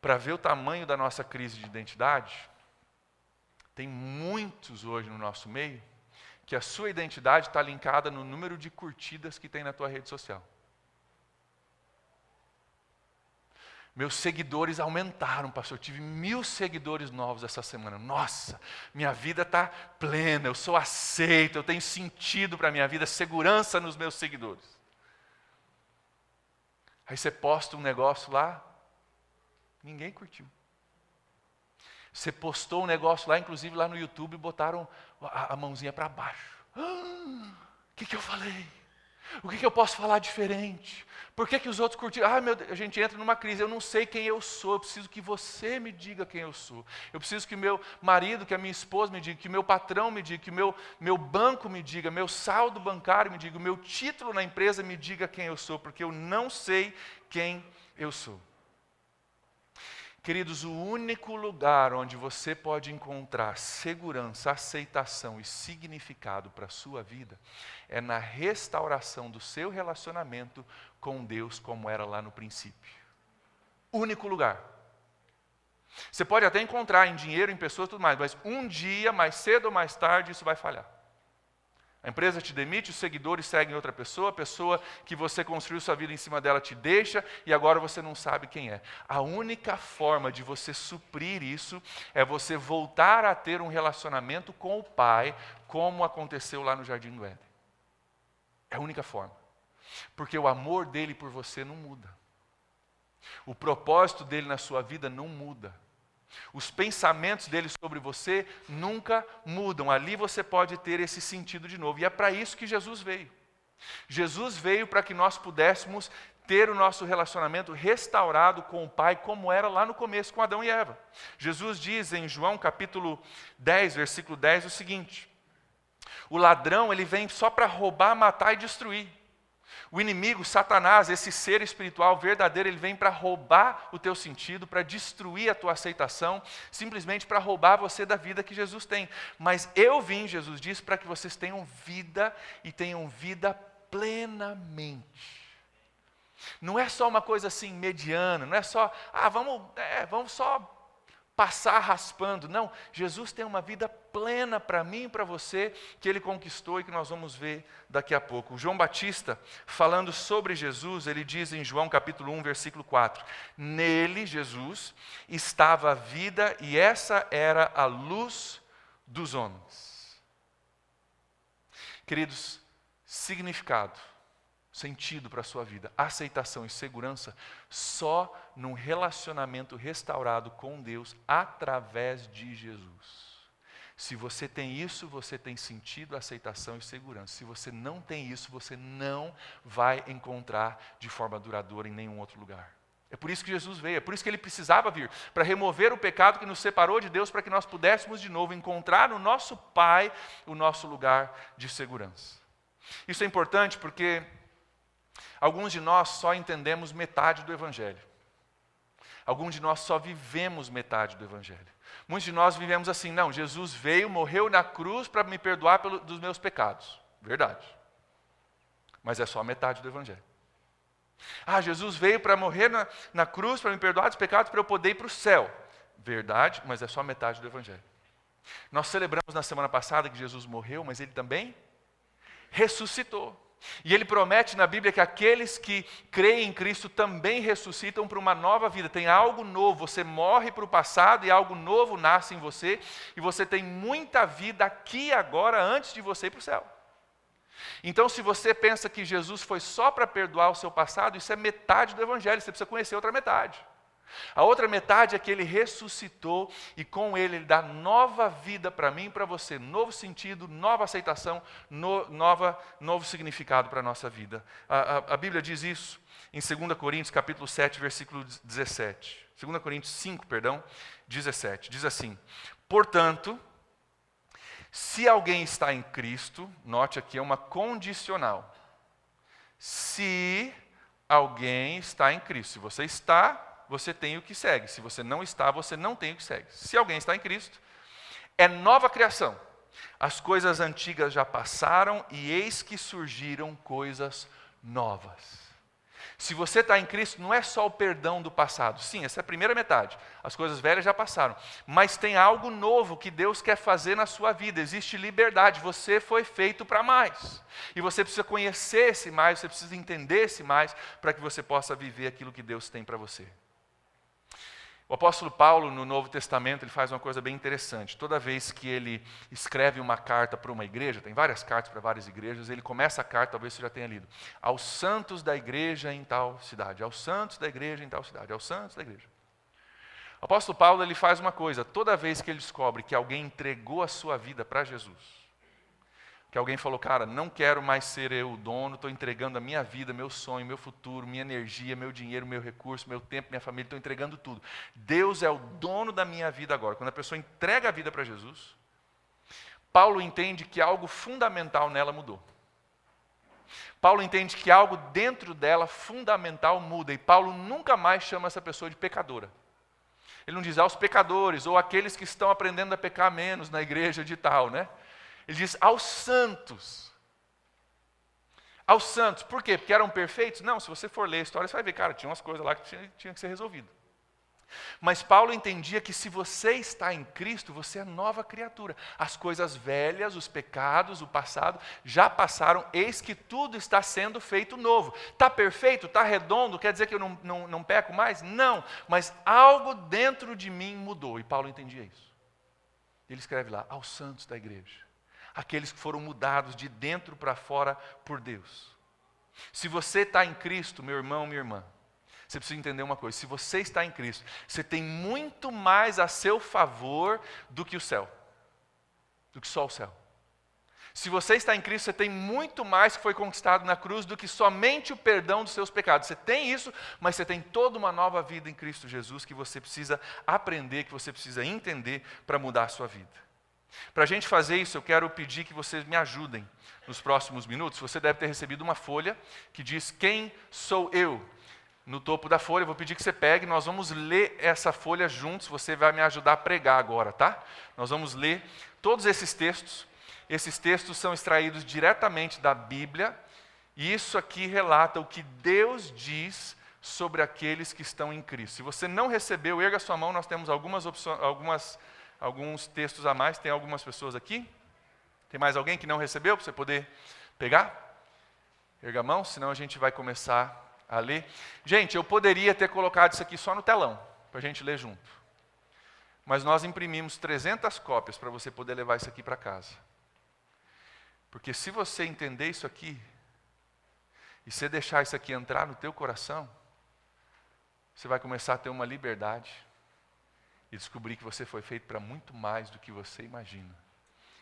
Para ver o tamanho da nossa crise de identidade, tem muitos hoje no nosso meio, que a sua identidade está linkada no número de curtidas que tem na tua rede social. Meus seguidores aumentaram, pastor. Eu tive 1000 seguidores novos essa semana. Nossa, minha vida está plena, eu sou aceito, eu tenho sentido para a minha vida, segurança nos meus seguidores. Aí você posta um negócio lá, ninguém curtiu. Você postou um negócio lá, inclusive lá no YouTube, botaram a mãozinha para baixo. O que eu falei? O que eu posso falar diferente? Por que os outros curtiram? Ah, meu Deus, a gente entra numa crise, eu não sei quem eu sou, eu preciso que você me diga quem eu sou. Eu preciso que meu marido, que a minha esposa me diga, que meu patrão me diga, que meu banco me diga, meu saldo bancário me diga, o meu título na empresa me diga quem eu sou, porque eu não sei quem eu sou. Queridos, o único lugar onde você pode encontrar segurança, aceitação e significado para a sua vida é na restauração do seu relacionamento com Deus, como era lá no princípio. Único lugar. Você pode até encontrar em dinheiro, em pessoas e tudo mais, mas um dia, mais cedo ou mais tarde, isso vai falhar. A empresa te demite, os seguidores seguem outra pessoa, a pessoa que você construiu sua vida em cima dela te deixa e agora você não sabe quem é. A única forma de você suprir isso é você voltar a ter um relacionamento com o Pai, como aconteceu lá no Jardim do Éden. É a única forma. Porque o amor dele por você não muda. O propósito dele na sua vida não muda. Os pensamentos dele sobre você nunca mudam. Ali você pode ter esse sentido de novo. E é para isso que Jesus veio. Jesus veio para que nós pudéssemos ter o nosso relacionamento restaurado com o Pai, como era lá no começo com Adão e Eva. Jesus diz em João capítulo 10, versículo 10, o seguinte: o ladrão, ele vem só para roubar, matar e destruir. O inimigo, Satanás, esse ser espiritual verdadeiro, ele vem para roubar o teu sentido, para destruir a tua aceitação, simplesmente para roubar você da vida que Jesus tem. Mas eu vim, Jesus disse, para que vocês tenham vida e tenham vida plenamente. Não é só uma coisa assim mediana, não é só, vamos só passar raspando. Não, Jesus tem uma vida plena para mim e para você, que ele conquistou e que nós vamos ver daqui a pouco. O João Batista, falando sobre Jesus, ele diz em João capítulo 1, versículo 4, nele, Jesus, estava a vida e essa era a luz dos homens. Queridos, significado, sentido para a sua vida, aceitação e segurança, só num relacionamento restaurado com Deus através de Jesus. Se você tem isso, você tem sentido, aceitação e segurança. Se você não tem isso, você não vai encontrar de forma duradoura em nenhum outro lugar. É por isso que Jesus veio, é por isso que ele precisava vir, para remover o pecado que nos separou de Deus, para que nós pudéssemos de novo encontrar no nosso Pai o nosso lugar de segurança. Isso é importante porque alguns de nós só entendemos metade do Evangelho. Alguns de nós só vivemos metade do Evangelho. Muitos de nós vivemos assim, não, Jesus veio, morreu na cruz para me perdoar dos meus pecados. Verdade. Mas é só metade do Evangelho. Ah, Jesus veio para morrer na cruz para me perdoar dos pecados para eu poder ir para o céu. Verdade, mas é só metade do Evangelho. Nós celebramos na semana passada que Jesus morreu, mas ele também ressuscitou. E ele promete na Bíblia que aqueles que creem em Cristo também ressuscitam para uma nova vida. Tem algo novo, você morre para o passado e algo novo nasce em você. E você tem muita vida aqui e agora antes de você ir para o céu. Então se você pensa que Jesus foi só para perdoar o seu passado, isso é metade do Evangelho, você precisa conhecer outra metade. A outra metade é que Ele ressuscitou e com Ele dá nova vida para mim e para você, novo sentido, nova aceitação, novo significado para a nossa vida. A Bíblia diz isso em 2 Coríntios capítulo 7, versículo 17. 2 Coríntios 5, 17. Diz assim: portanto, se alguém está em Cristo, note aqui é uma condicional. Se alguém está em Cristo. Se você está, você tem o que segue. Se você não está, você não tem o que segue. Se alguém está em Cristo, é nova criação. As coisas antigas já passaram e eis que surgiram coisas novas. Se você está em Cristo, não é só o perdão do passado. Sim, essa é a primeira metade. As coisas velhas já passaram. Mas tem algo novo que Deus quer fazer na sua vida. Existe liberdade. Você foi feito para mais. E você precisa conhecer esse mais, você precisa entender esse mais, para que você possa viver aquilo que Deus tem para você. O apóstolo Paulo, no Novo Testamento, ele faz uma coisa bem interessante. Toda vez que ele escreve uma carta para uma igreja, tem várias cartas para várias igrejas, ele começa a carta, talvez você já tenha lido, aos santos da igreja em tal cidade, aos santos da igreja em tal cidade, aos santos da igreja. O apóstolo Paulo, ele faz uma coisa, toda vez que ele descobre que alguém entregou a sua vida para Jesus, que alguém falou, cara, não quero mais ser eu o dono, estou entregando a minha vida, meu sonho, meu futuro, minha energia, meu dinheiro, meu recurso, meu tempo, minha família, estou entregando tudo. Deus é o dono da minha vida agora. Quando a pessoa entrega a vida para Jesus, Paulo entende que algo fundamental nela mudou. Paulo entende que algo dentro dela fundamental muda, e Paulo nunca mais chama essa pessoa de pecadora. Ele não diz aos pecadores, ou aqueles que estão aprendendo a pecar menos na igreja de tal, né? Ele diz aos santos. Aos santos. Por quê? Porque eram perfeitos? Não, se você for ler a história, você vai ver, cara, tinha umas coisas lá que tinha que ser resolvido. Mas Paulo entendia que se você está em Cristo, você é nova criatura. As coisas velhas, os pecados, o passado, já passaram, eis que tudo está sendo feito novo. Está perfeito? Está redondo? Quer dizer que eu não peco mais? Não, mas algo dentro de mim mudou. E Paulo entendia isso. Ele escreve lá, aos santos da igreja. Aqueles que foram mudados de dentro para fora por Deus. Se você está em Cristo, meu irmão, minha irmã, você precisa entender uma coisa, se você está em Cristo, você tem muito mais a seu favor do que o céu, do que só o céu. Se você está em Cristo, você tem muito mais que foi conquistado na cruz do que somente o perdão dos seus pecados. Você tem isso, mas você tem toda uma nova vida em Cristo Jesus que você precisa aprender, que você precisa entender para mudar a sua vida. Para a gente fazer isso, eu quero pedir que vocês me ajudem nos próximos minutos. Você deve ter recebido uma folha que diz quem sou eu. No topo da folha, eu vou pedir que você pegue, nós vamos ler essa folha juntos, você vai me ajudar a pregar agora, tá? Nós vamos ler todos esses textos. Esses textos são extraídos diretamente da Bíblia, e isso aqui relata o que Deus diz sobre aqueles que estão em Cristo. Se você não recebeu, erga sua mão, nós temos alguns textos a mais, tem algumas pessoas aqui. Tem mais alguém que não recebeu para você poder pegar? Erga a mão, senão a gente vai começar a ler. Gente, eu poderia ter colocado isso aqui só no telão, para a gente ler junto. Mas nós imprimimos 300 cópias para você poder levar isso aqui para casa. Porque se você entender isso aqui, e você deixar isso aqui entrar no teu coração, você vai começar a ter uma liberdade e descobrir que você foi feito para muito mais do que você imagina.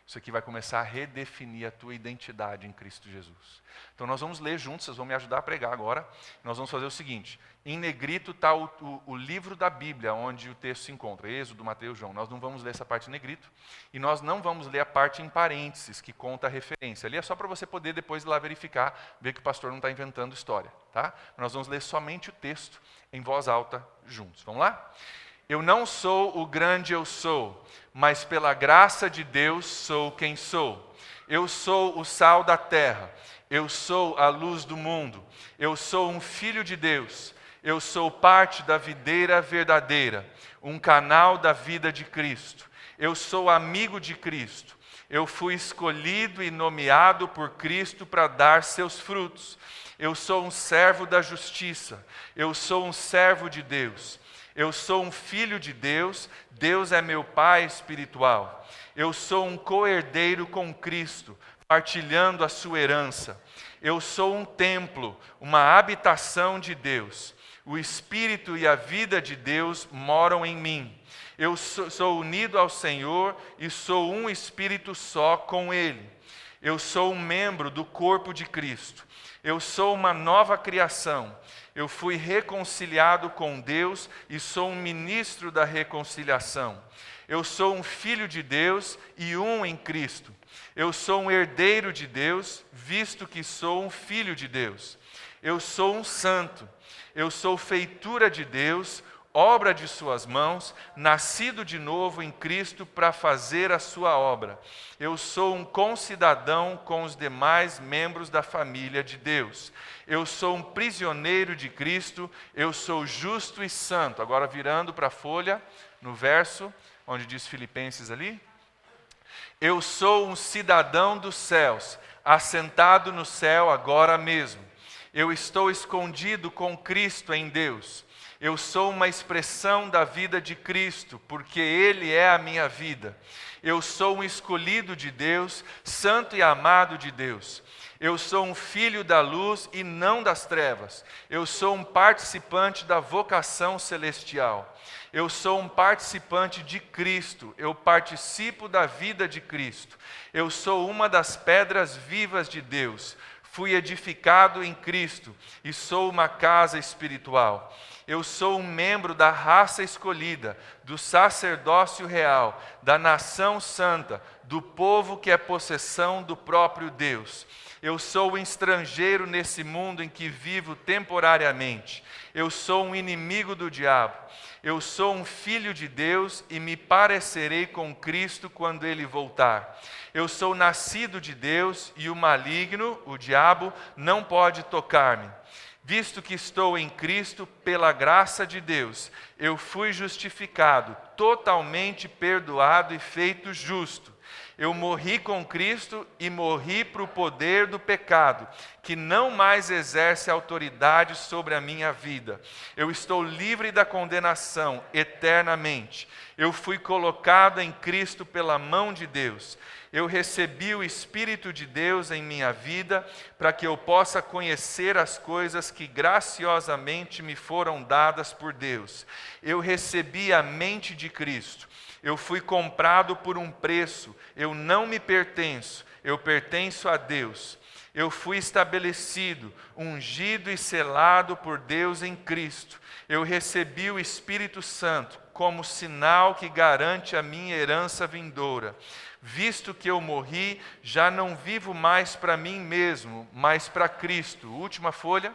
Isso aqui vai começar a redefinir a tua identidade em Cristo Jesus. Então nós vamos ler juntos, vocês vão me ajudar a pregar agora. Nós vamos fazer o seguinte, em negrito está o livro da Bíblia, onde o texto se encontra, Êxodo, Mateus, João. Nós não vamos ler essa parte em negrito, e nós não vamos ler a parte em parênteses, que conta a referência. Ali é só para você poder depois ir lá verificar, ver que o pastor não está inventando história. Tá? Nós vamos ler somente o texto em voz alta juntos. Vamos lá? Eu não sou o grande eu sou, mas pela graça de Deus sou quem sou. Eu sou o sal da terra, eu sou a luz do mundo, eu sou um filho de Deus, eu sou parte da videira verdadeira, um canal da vida de Cristo. Eu sou amigo de Cristo, eu fui escolhido e nomeado por Cristo para dar seus frutos. Eu sou um servo da justiça, eu sou um servo de Deus. Eu sou um filho de Deus, Deus é meu Pai espiritual. Eu sou um co-herdeiro com Cristo, partilhando a sua herança. Eu sou um templo, uma habitação de Deus. O Espírito e a vida de Deus moram em mim. Eu sou unido ao Senhor e sou um espírito só com Ele. Eu sou um membro do corpo de Cristo. Eu sou uma nova criação. Eu fui reconciliado com Deus e sou um ministro da reconciliação. Eu sou um filho de Deus e um em Cristo. Eu sou um herdeiro de Deus, visto que sou um filho de Deus. Eu sou um santo. Eu sou feitura de Deus, obra de suas mãos, nascido de novo em Cristo para fazer a sua obra. Eu sou um concidadão com os demais membros da família de Deus. Eu sou um prisioneiro de Cristo, eu sou justo e santo. Agora virando para a folha, no verso, onde diz Filipenses ali. Eu sou um cidadão dos céus, assentado no céu agora mesmo. Eu estou escondido com Cristo em Deus. Eu sou uma expressão da vida de Cristo, porque Ele é a minha vida. Eu sou um escolhido de Deus, santo e amado de Deus. Eu sou um filho da luz e não das trevas. Eu sou um participante da vocação celestial. Eu sou um participante de Cristo. Eu participo da vida de Cristo. Eu sou uma das pedras vivas de Deus. Fui edificado em Cristo e sou uma casa espiritual. Eu sou um membro da raça escolhida, do sacerdócio real, da nação santa, do povo que é possessão do próprio Deus. Eu sou um estrangeiro nesse mundo em que vivo temporariamente. Eu sou um inimigo do diabo. Eu sou um filho de Deus e me parecerei com Cristo quando Ele voltar. Eu sou nascido de Deus e o maligno, o diabo, não pode tocar-me. Visto que estou em Cristo, pela graça de Deus, eu fui justificado, totalmente perdoado e feito justo. Eu morri com Cristo e morri para o poder do pecado, que não mais exerce autoridade sobre a minha vida. Eu estou livre da condenação eternamente. Eu fui colocado em Cristo pela mão de Deus. Eu recebi o Espírito de Deus em minha vida para que eu possa conhecer as coisas que graciosamente me foram dadas por Deus. Eu recebi a mente de Cristo. Eu fui comprado por um preço. Eu não me pertenço, eu pertenço a Deus. Eu fui estabelecido, ungido e selado por Deus em Cristo. Eu recebi o Espírito Santo como sinal que garante a minha herança vindoura. Visto que eu morri, já não vivo mais para mim mesmo, mas para Cristo. Última folha.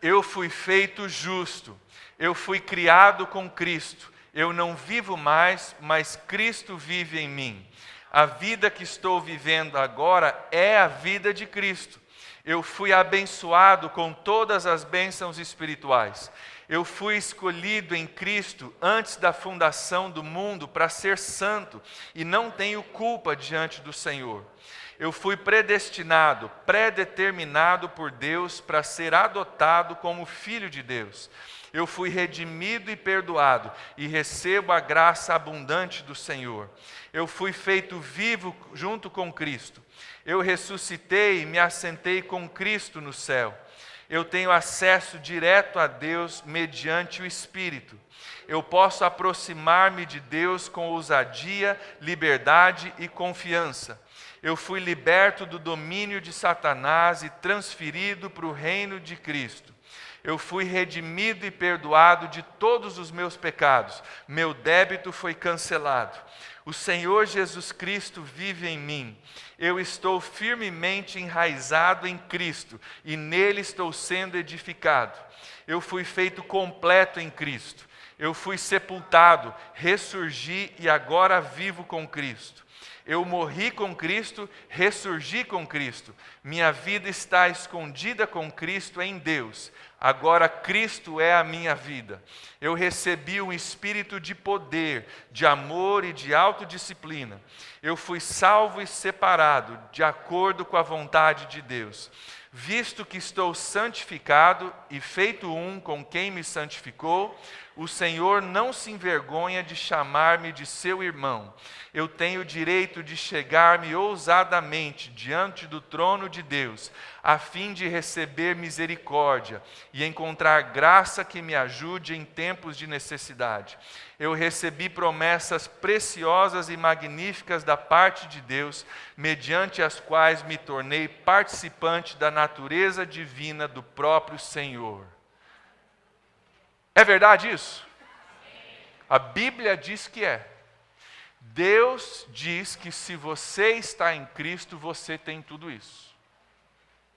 Eu fui feito justo. Eu fui criado com Cristo. Eu não vivo mais, mas Cristo vive em mim. A vida que estou vivendo agora é a vida de Cristo. Eu fui abençoado com todas as bênçãos espirituais. Eu fui escolhido em Cristo antes da fundação do mundo para ser santo e não tenho culpa diante do Senhor. Eu fui predestinado, predeterminado por Deus para ser adotado como filho de Deus. Eu fui redimido e perdoado e recebo a graça abundante do Senhor. Eu fui feito vivo junto com Cristo. Eu ressuscitei e me assentei com Cristo no céu. Eu tenho acesso direto a Deus mediante o Espírito. Eu posso aproximar-me de Deus com ousadia, liberdade e confiança. Eu fui liberto do domínio de Satanás e transferido para o reino de Cristo. Eu fui redimido e perdoado de todos os meus pecados. Meu débito foi cancelado. O Senhor Jesus Cristo vive em mim. Eu estou firmemente enraizado em Cristo e nele estou sendo edificado. Eu fui feito completo em Cristo. Eu fui sepultado, ressurgi e agora vivo com Cristo. Eu morri com Cristo, ressurgi com Cristo. Minha vida está escondida com Cristo em Deus. Agora Cristo é a minha vida. Eu recebi um espírito de poder, de amor e de autodisciplina. Eu fui salvo e separado, de acordo com a vontade de Deus. Visto que estou santificado e feito um com quem me santificou, O Senhor não se envergonha de chamar-me de seu irmão. Eu tenho o direito de chegar-me ousadamente diante do trono de Deus, a fim de receber misericórdia e encontrar graça que me ajude em tempos de necessidade. Eu recebi promessas preciosas e magníficas da parte de Deus, mediante as quais me tornei participante da natureza divina do próprio Senhor. É verdade isso? A Bíblia diz que é. Deus diz que se você está em Cristo, você tem tudo isso.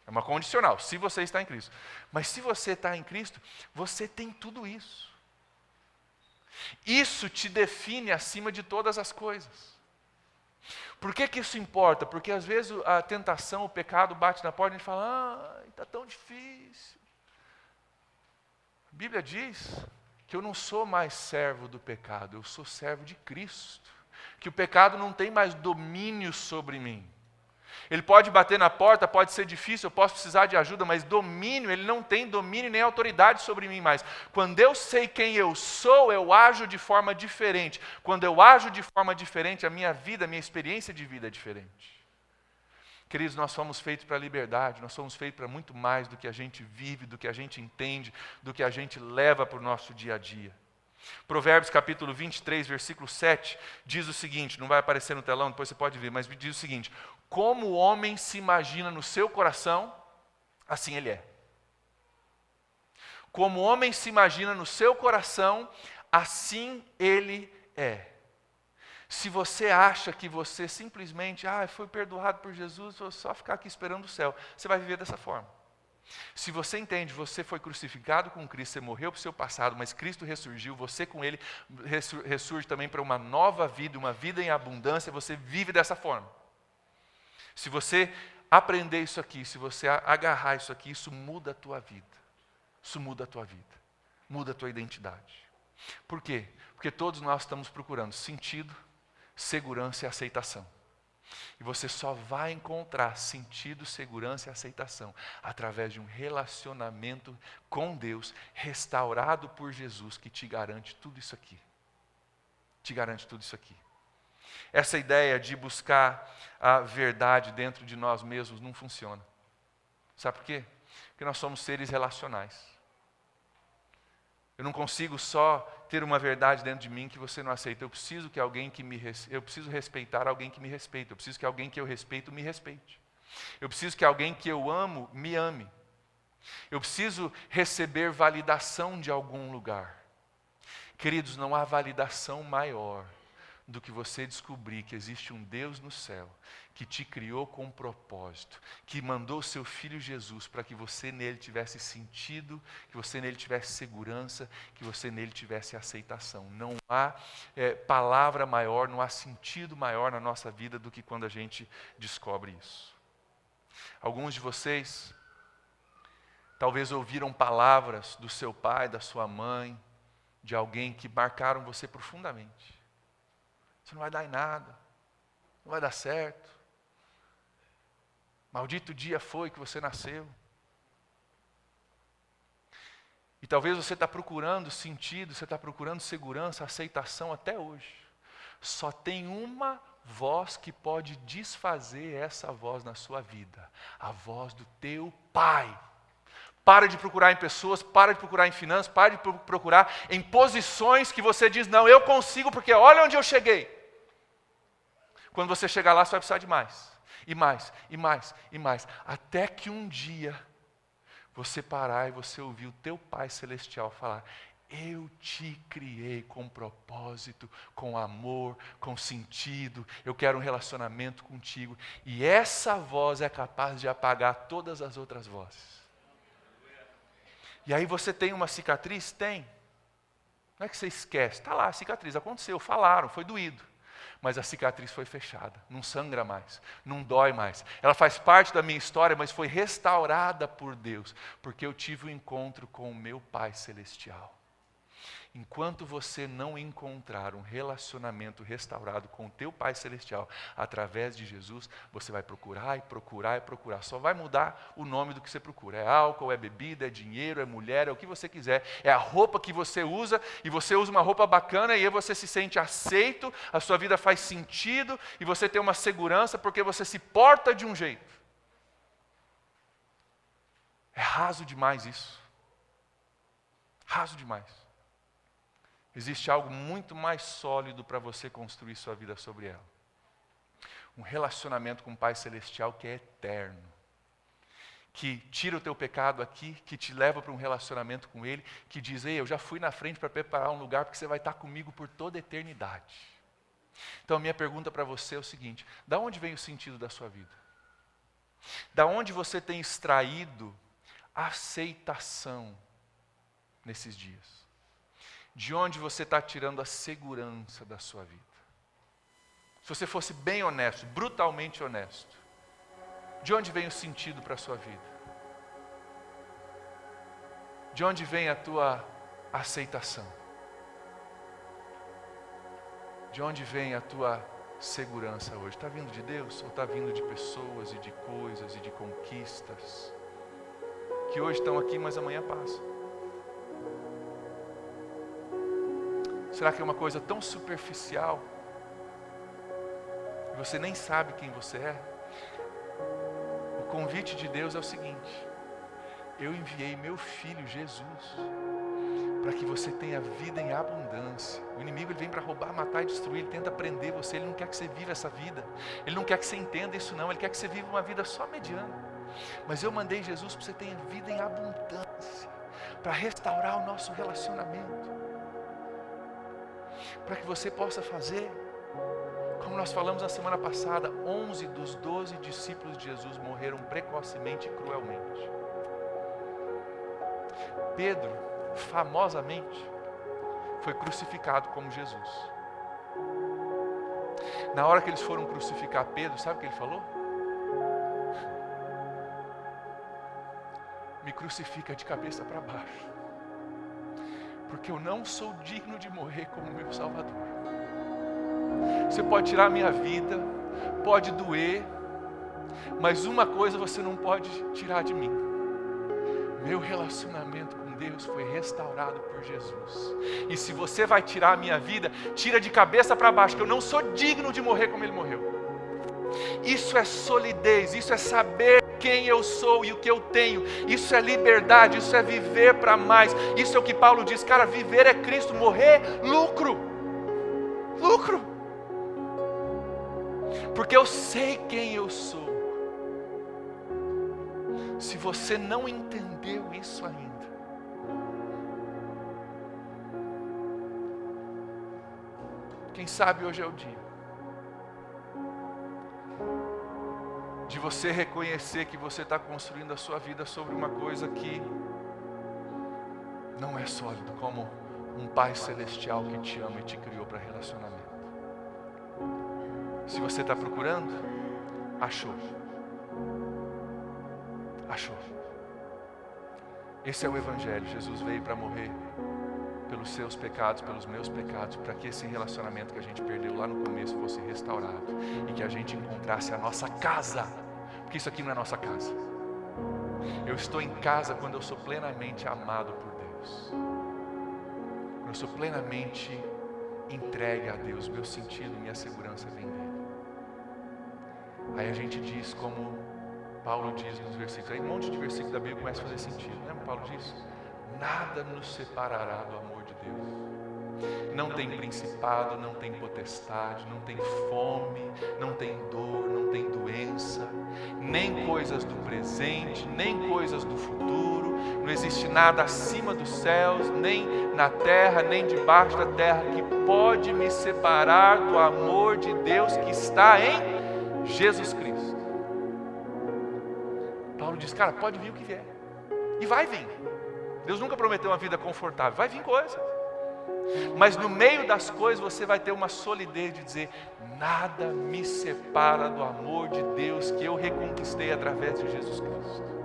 É uma condicional, se você está em Cristo. Mas se você está em Cristo, você tem tudo isso. Isso te define acima de todas as coisas. Por que isso importa? Porque às vezes a tentação, o pecado bate na porta e a gente fala, está tão difícil. A Bíblia diz que eu não sou mais servo do pecado, eu sou servo de Cristo. Que o pecado não tem mais domínio sobre mim. Ele pode bater na porta, pode ser difícil, eu posso precisar de ajuda, mas domínio, ele não tem domínio nem autoridade sobre mim mais. Quando eu sei quem eu sou, eu ajo de forma diferente. Quando eu ajo de forma diferente, a minha vida, a minha experiência de vida é diferente. Queridos, nós somos feitos para a liberdade, nós somos feitos para muito mais do que a gente vive, do que a gente entende, do que a gente leva para o nosso dia a dia. Provérbios capítulo 23, versículo 7, diz o seguinte, não vai aparecer no telão, depois você pode ver, mas diz o seguinte: como o homem se imagina no seu coração, assim ele é. Como o homem se imagina no seu coração, assim ele é. Se você acha que você simplesmente, foi perdoado por Jesus, vou só ficar aqui esperando o céu, você vai viver dessa forma. Se você entende, você foi crucificado com Cristo, você morreu para o seu passado, mas Cristo ressurgiu, você com Ele ressurge também para uma nova vida, uma vida em abundância, você vive dessa forma. Se você aprender isso aqui, se você agarrar isso aqui, isso muda a tua vida. Isso muda a tua vida, muda a tua identidade. Por quê? Porque todos nós estamos procurando sentido, segurança e aceitação. E você só vai encontrar sentido, segurança e aceitação através de um relacionamento com Deus restaurado por Jesus, que te garante tudo isso aqui. Te garante tudo isso aqui. Essa ideia de buscar a verdade dentro de nós mesmos não funciona. Sabe por quê? Porque nós somos seres relacionais. Eu não consigo só ter uma verdade dentro de mim que você não aceita. Eu preciso que alguém eu preciso respeitar alguém que me respeita. Eu preciso que alguém que eu respeito me respeite. Eu preciso que alguém que eu amo me ame. Eu preciso receber validação de algum lugar. Queridos, não há validação maior do que você descobrir que existe um Deus no céu que te criou com um propósito, que mandou o seu Filho Jesus para que você nele tivesse sentido, que você nele tivesse segurança, que você nele tivesse aceitação. Não há palavra maior, não há sentido maior na nossa vida do que quando a gente descobre isso. Alguns de vocês talvez ouviram palavras do seu pai, da sua mãe, de alguém que marcaram você profundamente. Você não vai dar em nada, não vai dar certo. Maldito dia foi que você nasceu. E talvez você está procurando sentido, você está procurando segurança, aceitação até hoje. Só tem uma voz que pode desfazer essa voz na sua vida. A voz do teu pai. Para de procurar em pessoas, para de procurar em finanças, para de procurar em posições que você diz, não, eu consigo porque olha onde eu cheguei. Quando você chegar lá, você vai precisar de mais. E mais, e mais, e mais. Até que um dia, você parar e você ouvir o teu Pai Celestial falar, eu te criei com propósito, com amor, com sentido, eu quero um relacionamento contigo. E essa voz é capaz de apagar todas as outras vozes. E aí você tem uma cicatriz? Tem. Não é que você esquece, está lá a cicatriz, aconteceu, falaram, foi doído. Mas a cicatriz foi fechada, não sangra mais, não dói mais. Ela faz parte da minha história, mas foi restaurada por Deus, porque eu tive um encontro com o meu Pai Celestial. Enquanto você não encontrar um relacionamento restaurado com o teu Pai Celestial através de Jesus, você vai procurar e procurar e procurar. Só vai mudar o nome do que você procura. É álcool, é bebida, é dinheiro, é mulher, é o que você quiser. É a roupa que você usa e você usa uma roupa bacana e aí você se sente aceito, a sua vida faz sentido e você tem uma segurança porque você se porta de um jeito. É raso demais isso. Raso demais. Existe algo muito mais sólido para você construir sua vida sobre ela. Um relacionamento com o Pai Celestial que é eterno. Que tira o teu pecado aqui, que te leva para um relacionamento com Ele, que diz, ei, eu já fui na frente para preparar um lugar porque você vai estar comigo por toda a eternidade. Então a minha pergunta para você é o seguinte, da onde vem o sentido da sua vida? Da onde você tem extraído aceitação nesses dias? De onde você está tirando a segurança da sua vida? Se você fosse bem honesto, brutalmente honesto, de onde vem o sentido para a sua vida? De onde vem a tua aceitação? De onde vem a tua segurança hoje? Está vindo de Deus ou está vindo de pessoas e de coisas e de conquistas que hoje estão aqui, mas amanhã passam? Será que é uma coisa tão superficial que você nem sabe quem você é? O convite de Deus é o seguinte: eu enviei meu Filho Jesus para que você tenha vida em abundância. O inimigo ele vem para roubar, matar e destruir, ele tenta prender você, ele não quer que você viva essa vida, ele não quer que você entenda isso não, ele quer que você viva uma vida só mediana. Mas eu mandei Jesus para que você tenha vida em abundância, para restaurar o nosso relacionamento, para que você possa fazer, como nós falamos na semana passada, 11 dos 12 discípulos de Jesus morreram precocemente e cruelmente. Pedro, famosamente, foi crucificado como Jesus. Na hora que eles foram crucificar Pedro, sabe o que ele falou? Me crucifica de cabeça para baixo, porque eu não sou digno de morrer como meu Salvador. Você pode tirar a minha vida, pode doer, mas uma coisa você não pode tirar de mim: meu relacionamento com Deus foi restaurado por Jesus. E se você vai tirar a minha vida, tira de cabeça para baixo, que eu não sou digno de morrer como Ele morreu. Isso é solidez, isso é saber quem eu sou e o que eu tenho. Isso é liberdade, isso é viver para mais. Isso é o que Paulo diz, cara, viver é Cristo, morrer, lucro. Lucro. Porque eu sei quem eu sou. Se você não entendeu isso ainda, quem sabe hoje é o dia de você reconhecer que você está construindo a sua vida sobre uma coisa que não é sólido, como um Pai Celestial que te ama e te criou para relacionamento. Se você está procurando, achou. Achou. Esse é o Evangelho. Jesus veio para morrer pelos seus pecados, pelos meus pecados, para que esse relacionamento que a gente perdeu lá no começo fosse restaurado e que a gente encontrasse a nossa casa, porque isso aqui não é nossa casa. Eu estou em casa quando eu sou plenamente amado por Deus, quando eu sou plenamente entregue a Deus, meu sentido, minha segurança vem dele. Aí a gente diz, como Paulo diz nos versículos, aí um monte de versículos da Bíblia começa a fazer sentido, lembra? Paulo diz, nada nos separará do amor de Deus. Não tem principado, não tem potestade, não tem fome, não tem dor, não tem doença, nem coisas do presente, nem coisas do futuro. Não existe nada acima dos céus, nem na terra, nem debaixo da terra, que pode me separar do amor de Deus que está em Jesus Cristo. Paulo diz, cara, pode vir o que vier. E vai vir. Deus nunca prometeu uma vida confortável. Vai vir coisa. Mas no meio das coisas você vai ter uma solidez de dizer, nada me separa do amor de Deus que eu reconquistei através de Jesus Cristo.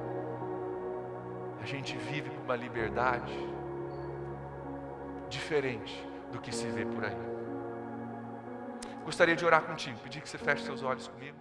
A gente vive com uma liberdade diferente do que se vê por aí. Gostaria de orar contigo, pedir que você feche seus olhos comigo.